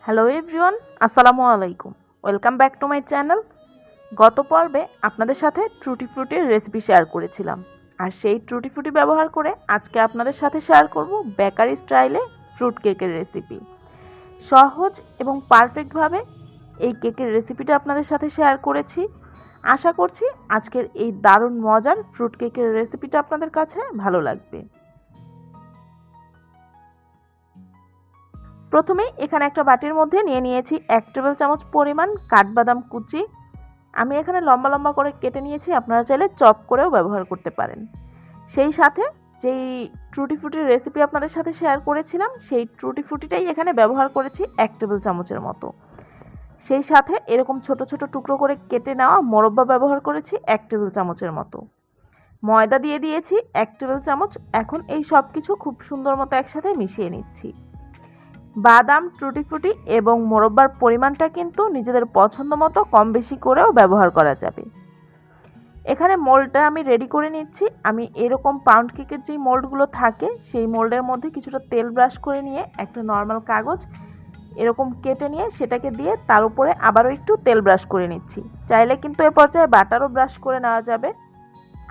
Hello everyone, আসসালামু আলাইকুম। Welcome back to my channel. গত পর্বে আপনাদের সাথে টুটি ফ্রুটির রেসিপি শেয়ার করেছিলাম, আর সেই টুটি ফ্রুটি ব্যবহার করে আজকে আপনাদের সাথে শেয়ার করব বেকারি স্টাইলে ফ্রুট কেকের রেসিপি। সহজ এবং পারফেক্টভাবে এই কেকের রেসিপিটা আপনাদের সাথে শেয়ার করেছি। আশা করছি আজকের এই দারুণ মজার ফ্রুট কেকের রেসিপিটা আপনাদের কাছে ভালো লাগবে। প্রথমেই এখানে একটা বাটির মধ্যে নিয়ে নিয়েছি 1 টেবিল চামচ পরিমাণ কাঠবাদাম কুচি। আমি এখানে লম্বা লম্বা করে কেটে নিয়েছি, আপনারা চাইলে চপ করেও ব্যবহার করতে পারেন। সেই সাথে যেই টুটি ফ্রুটির রেসিপি আপনাদের সাথে শেয়ার করেছিলাম, সেই টুটি ফ্রুটিটাই এখানে ব্যবহার করেছি 1 টেবিল চামচের মতো। সেই সাথে এরকম ছোট ছোট টুকরো করে কেটে নেওয়া মোরব্বা ব্যবহার করেছি 1 টেবিল চামচের মতো। ময়দা দিয়ে দিয়েছি 1 টেবিল চামচ। এখন এই সব কিছু খুব সুন্দর মতো একসাথে মিশিয়ে নিচ্ছি। বাদাম, টুটি ফ্রুটি এবং মোরব্বার পরিমাণটা কিন্তু নিজেদের পছন্দ মতো কম বেশি করেও ব্যবহার করা যাবে। এখানে মোল্ডটা আমি রেডি করে নিচ্ছি। আমি এরকম পাউন্ড কেকের যেই মোল্ডগুলো থাকে, সেই মোল্ডের মধ্যে কিছুটা তেল ব্রাশ করে নিয়ে একটা নর্মাল কাগজ এরকম কেটে নিয়ে সেটাকে দিয়ে তার উপরে আবারও একটু তেল ব্রাশ করে নিচ্ছি। চাইলে কিন্তু এ পর্যায়ে বাটারও ব্রাশ করে নেওয়া যাবে।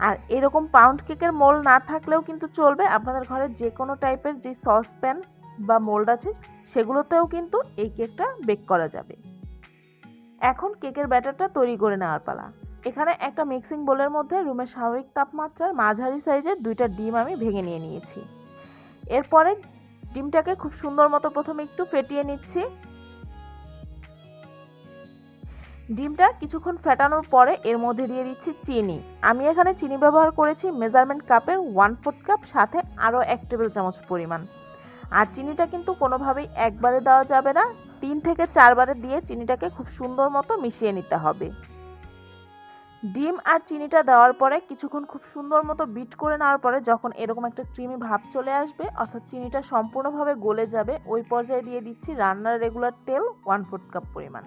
আর এরকম পাউন্ড কেকের মোল্ড না থাকলেও কিন্তু চলবে, আপনাদের ঘরে যে কোনো টাইপের যে সসপ্যান বা মোল্ড আছে সেগুলোতেও কিন্তু এই কেকটা বেক করা যাবে। এখন কেকের ব্যাটারটা তৈরি করে নেওয়ার পালা। এখানে একটা মিক্সিং বোলের মধ্যে রুমের স্বাভাবিক তাপমাত্রার মাঝারি সাইজের 2টা ডিম আমি ভেঙে নিয়ে নিয়েছি। এরপরে ডিমটাকে খুব সুন্দর মতো প্রথমে একটু ফেটিয়ে নিচ্ছি। ডিমটা কিছুক্ষণ ফেটানোর পরে এর মধ্যে দিয়ে দিচ্ছি চিনি। আমি এখানে চিনি ব্যবহার করেছি মেজারমেন্ট কাপের 1/4 কাপ, সাথে আরও 1 টেবিল চামচ পরিমাণ। আর চিনিটা কিন্তু কোনোভাবেই একবারে দেওয়া যাবে না, 3 থেকে 4 বারে দিয়ে চিনিটাকে খুব সুন্দর মতো মিশিয়ে নিতে হবে। ডিম আর চিনিটা দেওয়ার পরে কিছুক্ষণ খুব সুন্দর মতো বিট করে নেওয়ার পরে যখন এরকম একটা ক্রিমি ভাব চলে আসবে, অর্থাৎ চিনিটা সম্পূর্ণভাবে গলে যাবে, ওই পর্যায়ে দিয়ে দিচ্ছি রান্নার রেগুলার তেল 1/4 কাপ পরিমাণ।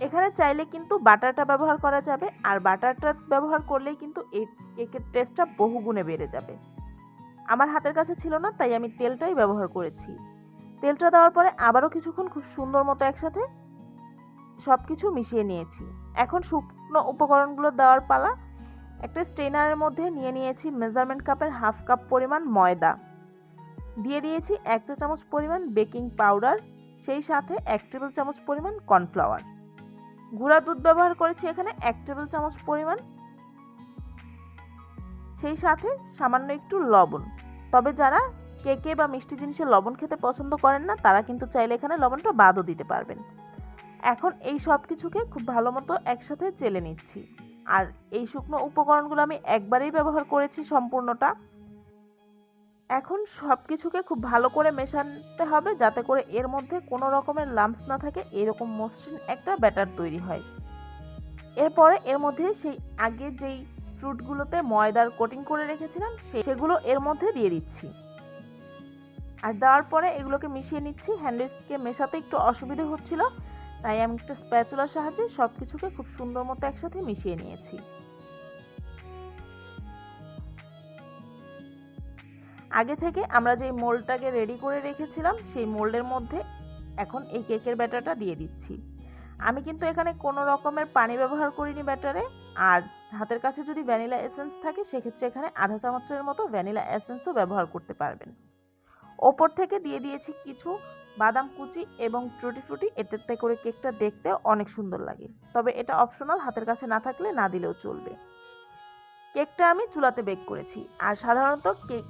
এখানে চাইলে কিন্তু বাটারটা ব্যবহার করা যাবে, আর বাটারটা ব্যবহার করলেই কিন্তু এই কেকের টেস্টটা বহুগুণে বেড়ে যাবে। আমার হাতের কাছে ছিল না, তাই আমি তেলটাই ব্যবহার করেছি। তেলটা দেওয়ার পরে আবারও কিছুক্ষণ খুব সুন্দর মতো একসাথে সব কিছু মিশিয়ে নিয়েছি। এখন শুকনো উপকরণগুলো দেওয়ার পালা। একটা স্ট্রেনারের মধ্যে নিয়ে নিয়েছি মেজারমেন্ট কাপের 1/2 কাপ পরিমাণ ময়দা, দিয়ে দিয়েছি 1 চা চামচ পরিমাণ বেকিং পাউডার, সেই সাথে 1 টেবিল চামচ পরিমাণ কর্নফ্লাওয়ার। গুঁড়া দুধ ব্যবহার করেছি এখানে 1 টেবিল চামচ পরিমাণ, সেই সাথে সামান্য একটু লবণ। তবে যারা কেকে বা মিষ্টি জিনিসে লবণ খেতে পছন্দ করেন না, তারা কিন্তু চাইলে এখানে লবণটা বাদও দিতে পারবেন। এখন এই সব কিছুকে খুব ভালো মতো একসাথে চেলে নিচ্ছি। আর এই শুকনো উপকরণগুলো আমি একবারেই ব্যবহার করেছি সম্পূর্ণটা। এখন সব কিছুকে খুব ভালো করে মেশাতে হবে, যাতে করে এর মধ্যে কোনো রকমের লাম্পস না থাকে, এরকম মসৃণ একটা ব্যাটার তৈরি হয়। এরপরে এর মধ্যে সেই আগে যেই ফ্রুটগুলোতে ময়দার কোটিং করে রেখেছিলাম সেগুলো এর মধ্যে দিয়ে দিচ্ছি। আর দেওয়ার পরে এগুলোকে মিশিয়ে নিচ্ছি। হ্যান্ডউইচকে মেশাতে একটু অসুবিধা হচ্ছিল, তাই আমি একটা স্প্যাচুলার সাহায্যে সব কিছুকে খুব সুন্দর মতো একসাথে মিশিয়ে নিয়েছি। আগে থেকে আমরা যে মোল্ডটাকে রেডি করে রেখেছিলাম, সেই মোল্ডের মধ্যে এখন এই কেকের ব্যাটারটা দিয়ে দিচ্ছি। আমি কিন্তু এখানে কোনো রকমের পানি ব্যবহার করিনি ব্যাটারে। আর হাতের কাছে যদি ভ্যানিলা এসেন্স থাকে, সেক্ষেত্রে এখানে আধা চামচের মতো ভ্যানিলা এসেন্সও ব্যবহার করতে পারবেন। ওপর থেকে দিয়ে দিয়েছি কিছু বাদাম কুচি এবং টুটি ফ্রুটি, এতে করে কেকটা দেখতে অনেক সুন্দর লাগে। তবে এটা অপশনাল, হাতের কাছে না থাকলে না দিলেও চলবে। কেকটা আমি চুলাতে বেক করেছি। আর সাধারণত কেক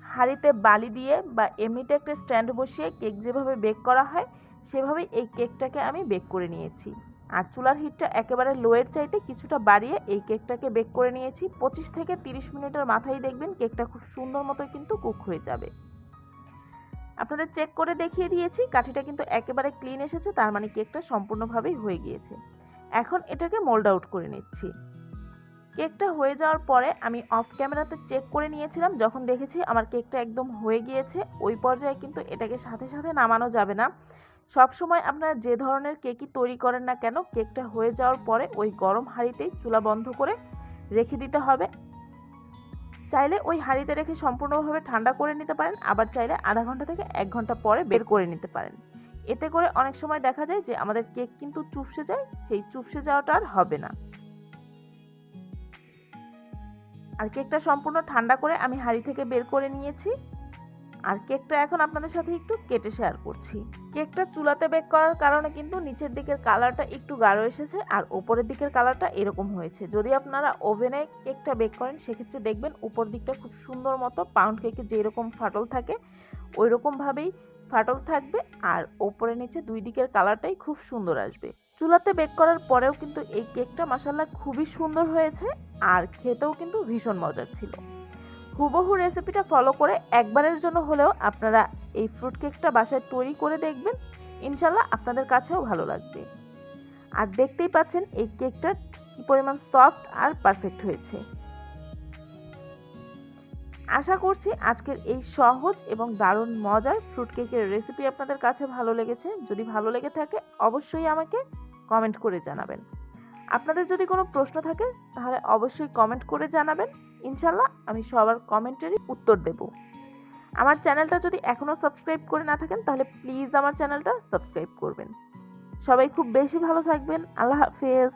হাঁড়িতে বালি দিয়ে বা এমনিতে একটা স্ট্যান্ড বসিয়ে কেক যেভাবে বেক করা হয়, সেভাবেই এই কেকটাকে আমি বেক করে নিয়েছি। আর চুলার হিটটা একেবারে লোয়ের চাইতে কিছুটা বাড়িয়ে এই কেকটাকে বেক করে নিয়েছি। 25 থেকে 30 মিনিটের মাথায় দেখবেন কেকটা খুব সুন্দর মতো কিন্তু কুক হয়ে যাবে। আপনাদের চেক করে দেখিয়ে দিয়েছি, কাঠিটা কিন্তু একেবারে ক্লিন এসেছে, তার মানে কেকটা সম্পূর্ণভাবেই হয়ে গিয়েছে। এখন এটাকে মোল্ড আউট করে নিচ্ছি। কেকটা হয়ে যাওয়ার পরে আমি অফ ক্যামেরাতে চেক করে নিয়েছিলাম, যখন দেখেছি আমার কেকটা একদম হয়ে গিয়েছে, ওই পর্যায়ে কিন্তু এটাকে সাথে সাথে নামানো যাবে না। সবসময় আপনারা যে ধরনের কেকই তৈরি করেন না কেন, কেকটা হয়ে যাওয়ার পরে ওই গরম হাঁড়িতেই চুলা বন্ধ করে রেখে দিতে হবে। চাইলে ওই হাঁড়িতে রেখে সম্পূর্ণভাবে ঠান্ডা করে নিতে পারেন, আবার চাইলে আধা ঘন্টা থেকে 1 ঘন্টা পরে বের করে নিতে পারেন। এতে করে অনেক সময় দেখা যায় যে আমাদের কেক কিন্তু চুপসে যায়, সেই চুপসে যাওয়াটা আর হবে না। আর কেকটা সম্পূর্ণ ঠান্ডা করে আমি হাঁড়ি থেকে বের করে নিয়েছি। আর কেকটা এখন আপনাদের সাথে একটু কেটে শেয়ার করছি। কেকটা চুলাতে বেক করার কারণে কিন্তু নিচের দিকের কালারটা একটু গাঢ় এসেছে আর উপরের দিকের কালারটা এরকম হয়েছে। যদি আপনারা ওভেনে কেকটা বেক করেন সেক্ষেত্রে দেখবেন উপর দিকটা খুব সুন্দর মতো পাউন্ড কেকে যেরকম ফাটল থাকে ওই রকমভাবেই ফাটল থাকবে, আর ওপরে নিচে দুই দিকের কালারটাই খুব সুন্দর আসবে। চুলাতে বেক করার পরেও কিন্তু এই কেকটা মাশাআল্লাহ খুবই সুন্দর হয়েছে আর খেতেও কিন্তু ভীষণ মজার ছিল। হুবহু রেসিপিটা ফলো করে একবারের জন্য হলেও আপনারা এই ফ্রুট কেকটা বাসায় তৈরি করে দেখবেন, ইনশাল্লাহ আপনাদের কাছেও ভালো লাগবে। আর দেখতেই পাচ্ছেন এই কেকটা কি পরিমাণ সফট আর পারফেক্ট হয়েছে। আশা করছি আজকের এই সহজ এবং দারুণ মজার ফ্রুট কেকের রেসিপি আপনাদের কাছে ভালো লেগেছে। যদি ভালো লেগে থাকে অবশ্যই আমাকে কমেন্ট করে জানাবেন। আপনাদের যদি কোনো প্রশ্ন থাকে তাহলে অবশ্যই কমেন্ট করে জানাবেন, ইনশাল্লাহ আমি সবার কমেন্টেরই উত্তর দেব। আমার চ্যানেলটা যদি এখনও সাবস্ক্রাইব করে না থাকেন তাহলে প্লিজ আমার চ্যানেলটা সাবস্ক্রাইব করবেন। সবাই খুব বেশি ভালো থাকবেন। আল্লাহ হাফেজ।